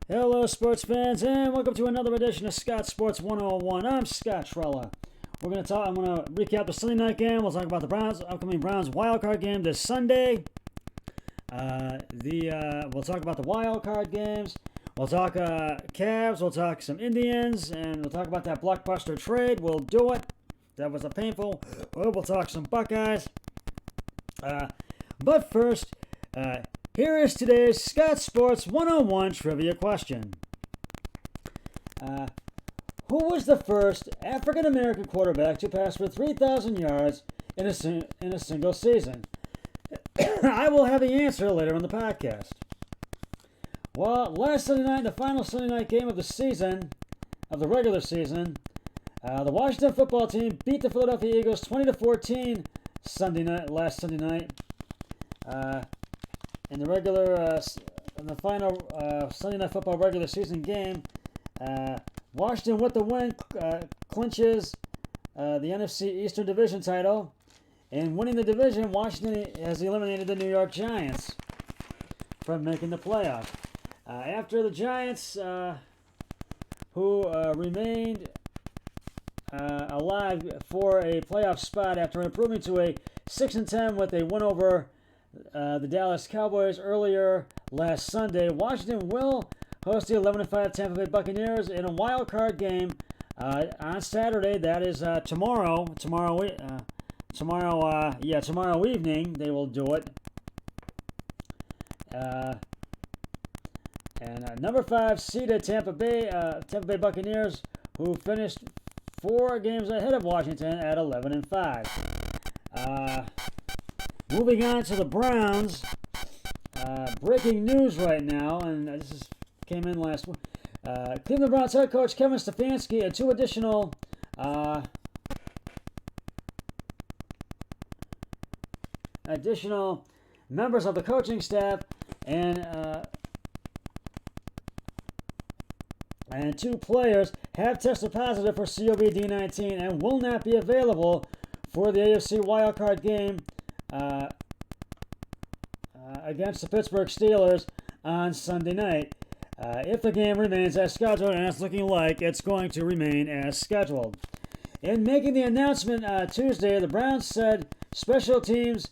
Hello, sports fans, and welcome to another edition of Scott Sports 101. I'm Scott Trella. I'm going to recap the Sunday night game. We'll talk about the upcoming Browns wildcard game this Sunday. We'll talk about the wildcard games. We'll talk Cavs. We'll talk some Indians, and we'll talk about that blockbuster trade. We'll do it. That was a painful. We'll talk some Buckeyes. But first, here is today's Scott Sports 101 trivia question. Who was the first African-American quarterback to pass for 3,000 yards in a single season? I will have the answer later in the podcast. Well, last Sunday night, the final Sunday night game of the season, of the regular season, the Washington football team beat the Philadelphia Eagles 20-14 last Sunday night. In the final Sunday Night Football regular season game, Washington with the win clinches the NFC Eastern Division title. And winning the division, Washington has eliminated the New York Giants from making the playoff. After the Giants, who remained alive for a playoff spot after improving to a 6-10 with a win over the Dallas Cowboys earlier last Sunday, Washington will host the 11-5 Tampa Bay Buccaneers in a wild card game on Saturday. That is tomorrow. Tomorrow evening they will do it. And number 5 seeded Tampa Bay Buccaneers, who finished 4 games ahead of Washington at 11-5. Moving on to the Browns, breaking news right now, and this came in last week. Cleveland Browns head coach Kevin Stefanski and 2 additional members of the coaching staff and 2 players have tested positive for COVID-19 and will not be available for the AFC wildcard game against the Pittsburgh Steelers on Sunday night. If the game remains as scheduled, and it's looking like it's going to remain as scheduled. In making the announcement Tuesday, the Browns said special teams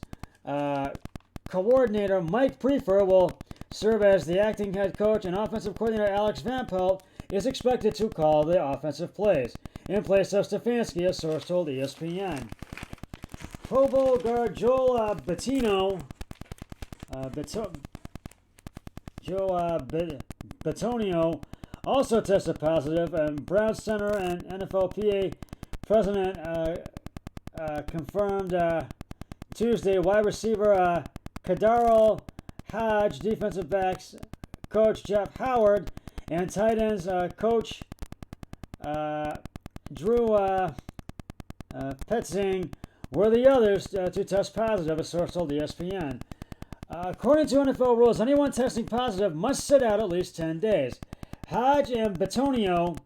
coordinator Mike Prefer will serve as the acting head coach, and offensive coordinator Alex Van Pelt is expected to call the offensive plays in place of Stefanski, a source told ESPN. Pro Bowl guard Joe Bitonio also tested positive, and Browns center and NFLPA president confirmed Tuesday. Wide receiver Kadaro Hodge, defensive backs coach Jeff Howard, and tight ends coach Drew Petzing were the others to test positive, a source told ESPN. According to NFL rules, anyone testing positive must sit out at least 10 days. Hodge and Bitonio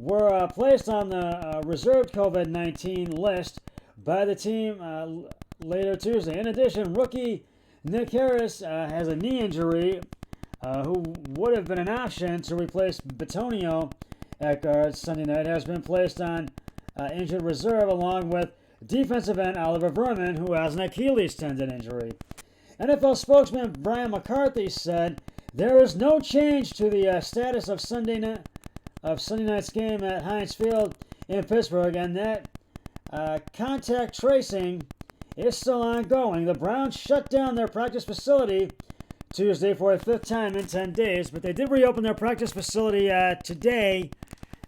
were placed on the reserved COVID-19 list by the team later Tuesday. In addition, rookie Nick Harris has a knee injury, who would have been an option to replace Bitonio at guard Sunday night, has been placed on injured reserve along with defensive end Oliver Vernon, who has an Achilles tendon injury. NFL spokesman Brian McCarthy said there is no change to the status of Sunday night's game at Heinz Field in Pittsburgh, and that contact tracing is still ongoing. The Browns shut down their practice facility Tuesday for a 5th time in 10 days, but they did reopen their practice facility today,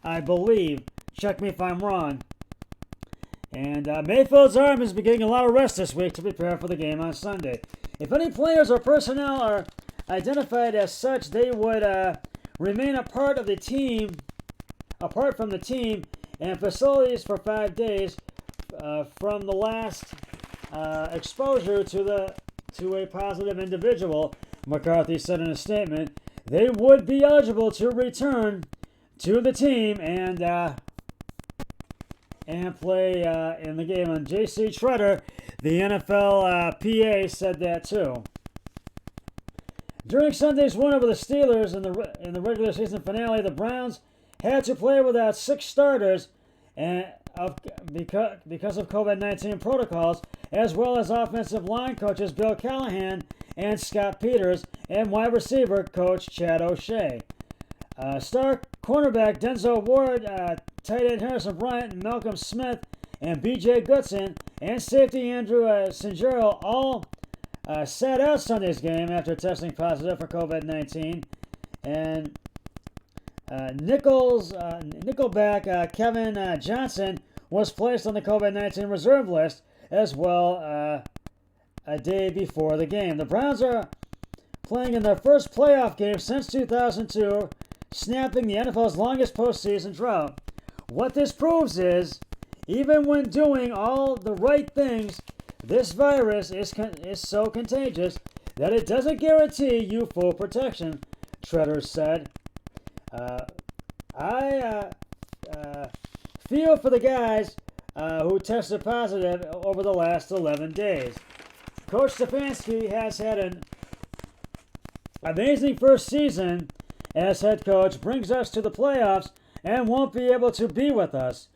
I believe. Check me if I'm wrong. And Mayfield's arm has been getting a lot of rest this week to prepare for the game on Sunday. If any players or personnel are identified as such, they would remain apart from the team and facilities for 5 days from the last exposure to a positive individual, McCarthy said in a statement. They would be eligible to return to the team and play in the game. And J.C. Treader, the NFL PA, said that too. During Sunday's win over the Steelers in the regular season finale, the Browns had to play without 6 starters because of COVID-19 protocols, as well as offensive line coaches Bill Callahan and Scott Peters and wide receiver coach Chad O'Shea. Star cornerback Denzel Ward, tight end Harrison Bryant, Malcolm Smith, and B.J. Goodson, and safety Andrew Singero all sat out Sunday's game after testing positive for COVID-19. And Nickelback Kevin Johnson was placed on the COVID-19 reserve list as well a day before the game. The Browns are playing in their first playoff game since 2002, snapping the NFL's longest postseason drought. What this proves is, even when doing all the right things, this virus is so contagious that it doesn't guarantee you full protection, Treaders said. I feel for the guys who tested positive over the last 11 days. Coach Stefanski has had an amazing first season as head coach, brings us to the playoffs, and won't be able to be with us.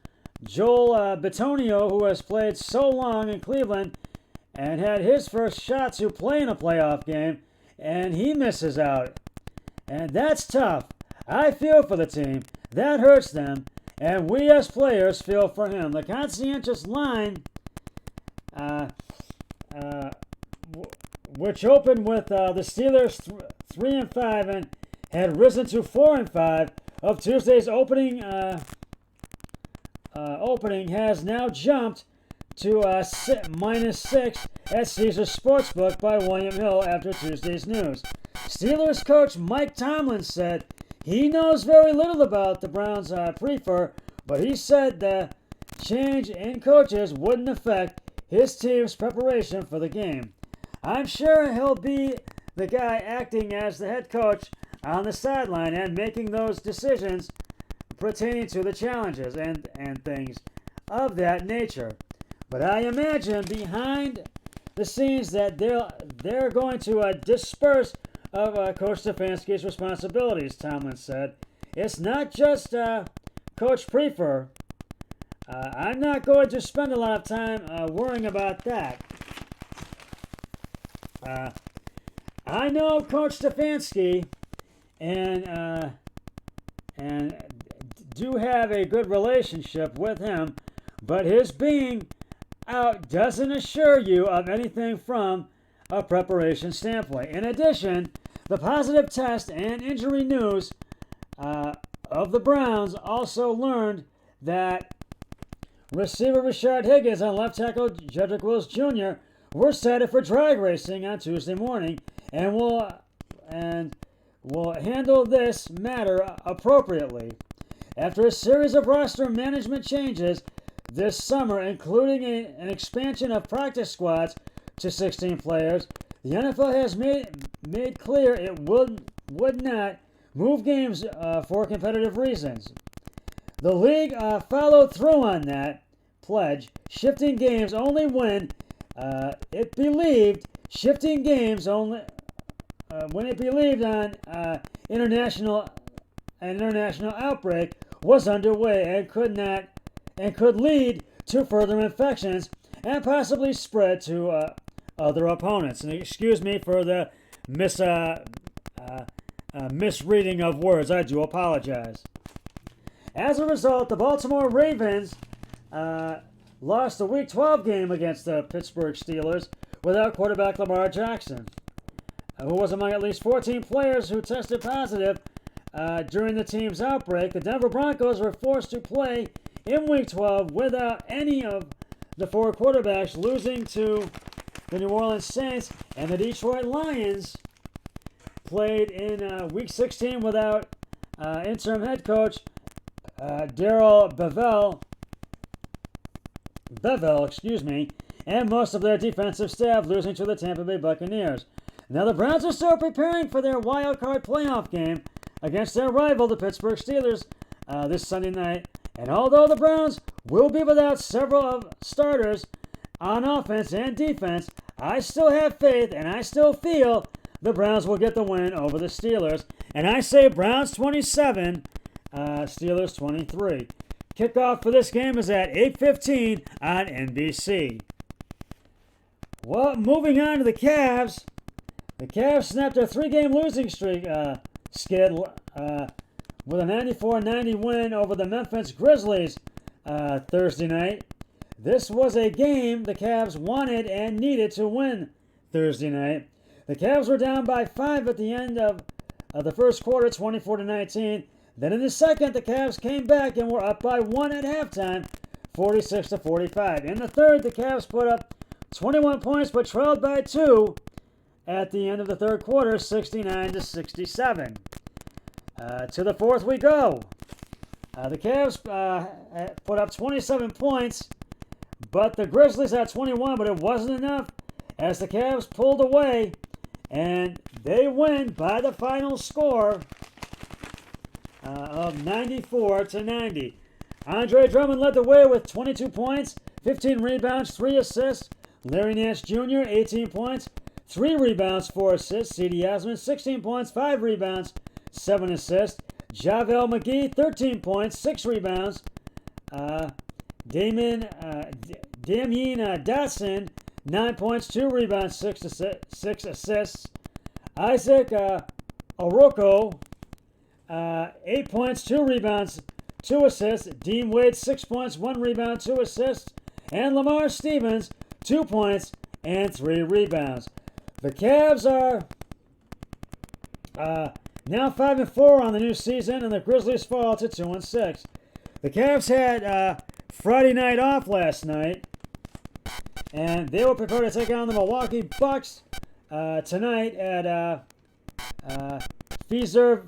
Joel Bitonio, who has played so long in Cleveland and had his first shot to play in a playoff game, and he misses out. And that's tough. I feel for the team. That hurts them. And we as players feel for him. The conscientious line, which opened with the Steelers 3-5 and had risen to 4-5 of Tuesday's opening, has now jumped to -6 at Caesars Sportsbook by William Hill after Tuesday's news. Steelers coach Mike Tomlin said he knows very little about the Browns' prefer, but he said the change in coaches wouldn't affect his team's preparation for the game. I'm sure he'll be the guy acting as the head coach on the sideline and making those decisions pertaining to the challenges and things of that nature. But I imagine behind the scenes that they're going to disperse of Coach Stefanski's responsibilities, Tomlin said. It's not just Coach Prefer. I'm not going to spend a lot of time worrying about that. I know Coach Stefanski and do have a good relationship with him, but his being out doesn't assure you of anything from a preparation standpoint. In addition, the positive test and injury news of the Browns also learned that receiver Rashard Higgins and left tackle Jedrick Wills Jr. were cited for drag racing on Tuesday morning and will handle this matter appropriately. After a series of roster management changes this summer, including an expansion of practice squads to 16 players, the NFL has made clear it would not move games for competitive reasons. The league followed through on that pledge, shifting games only when it believed an international outbreak was underway and could lead to further infections and possibly spread to other opponents. And excuse me for the misreading of words. I do apologize. As a result, the Baltimore Ravens lost the Week 12 game against the Pittsburgh Steelers without quarterback Lamar Jackson, who was among at least 14 players who tested positive during the team's outbreak. The Denver Broncos were forced to play in Week 12 without any of the 4 quarterbacks, losing to the New Orleans Saints, and the Detroit Lions played in Week 16 without interim head coach Darrell Bevell, and most of their defensive staff, losing to the Tampa Bay Buccaneers. Now the Browns are still preparing for their wild card playoff game against their rival, the Pittsburgh Steelers, this Sunday night. And although the Browns will be without several of starters on offense and defense, I still have faith and I still feel the Browns will get the win over the Steelers. And I say Browns 27, Steelers 23. Kickoff for this game is at 8:15 on NBC. Well, moving on to the Cavs. The Cavs snapped their 3-game losing streak skid with a 94-90 win over the Memphis Grizzlies Thursday night. This was a game the Cavs wanted and needed to win Thursday night. The Cavs were down by 5 at the end of the first quarter, 24-19. Then in the second, the Cavs came back and were up by 1 at halftime, 46-45. In the third, the Cavs put up 21 points but trailed by 2 at the end of the third quarter, 69-67. To the fourth we go. The Cavs put up 27 points, but the Grizzlies had 21, but it wasn't enough as the Cavs pulled away, and they win by the final score of 94-90. Andre Drummond led the way with 22 points, 15 rebounds, 3 assists. Larry Nance Jr., 18 points, 3 rebounds, 4 assists. C.D. Osman, 16 points, 5 rebounds, 7 assists. JaVale McGee, 13 points, 6 rebounds. Damien Dotson, 9 points, 2 rebounds, 6 assists. Isaac Oroko, 8 points, 2 rebounds, 2 assists. Dean Wade, 6 points, 1 rebound, 2 assists. And Lamar Stevens, 2 points and 3 rebounds. The Cavs are now 5-4 on the new season, and the Grizzlies fall to 2-6. The Cavs had Friday night off last night, and they will prepare to take on the Milwaukee Bucks tonight at Fiserv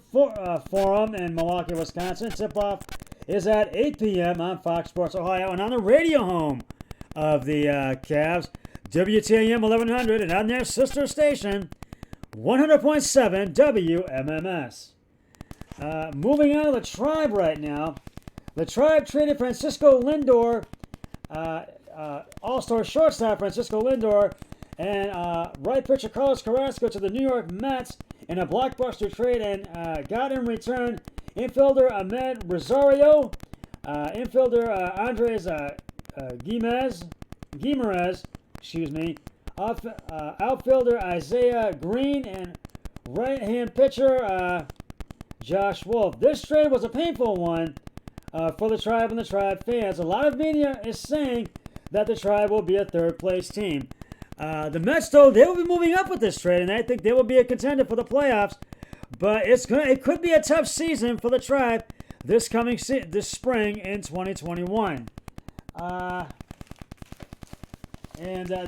Forum in Milwaukee, Wisconsin. Tip-off is at 8 p.m. on Fox Sports Ohio and on the radio home of the Cavs, WTAM 1100, and on their sister station, 100.7 WMMS. Moving on to the Tribe right now. The Tribe traded Francisco Lindor, All-Star shortstop Francisco Lindor, and right pitcher Carlos Carrasco to the New York Mets in a blockbuster trade, and got in return infielder Ahmed Rosario, infielder Andres Guimarães, outfielder Isaiah Green, and right-hand pitcher Josh Wolf. This trade was a painful one for the Tribe and the Tribe fans. A lot of media is saying that the Tribe will be a third-place team. The Mets, though, they will be moving up with this trade, and I think they will be a contender for the playoffs. But it could be a tough season for the Tribe this spring in 2021.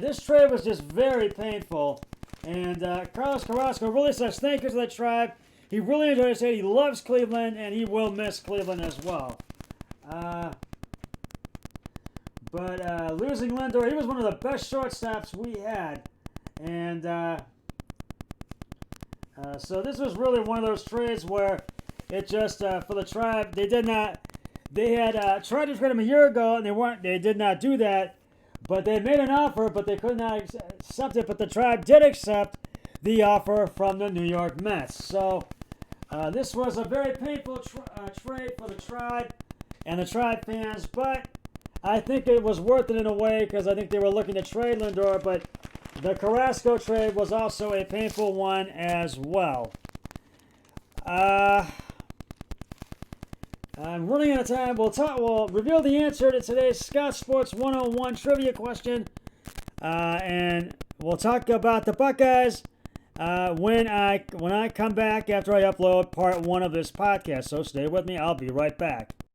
This trade was just very painful. And Carlos Carrasco really says thank you to the Tribe. He really enjoyed it. He loves Cleveland, and he will miss Cleveland as well. But losing Lindor, he was one of the best shortstops we had. And so this was really one of those trades where it just, for the Tribe, they had tried to trade him a year ago, and they did not do that. But they made an offer, but they could not accept it. But the Tribe did accept the offer from the New York Mets. So this was a very painful trade for the Tribe and the Tribe fans. But I think it was worth it in a way because I think they were looking to trade Lindor. But the Carrasco trade was also a painful one as well. I'm running out of time. We'll reveal the answer to today's Scott Sports 101 trivia question. And we'll talk about the Buckeyes when I come back after I upload part 1 of this podcast. So stay with me. I'll be right back.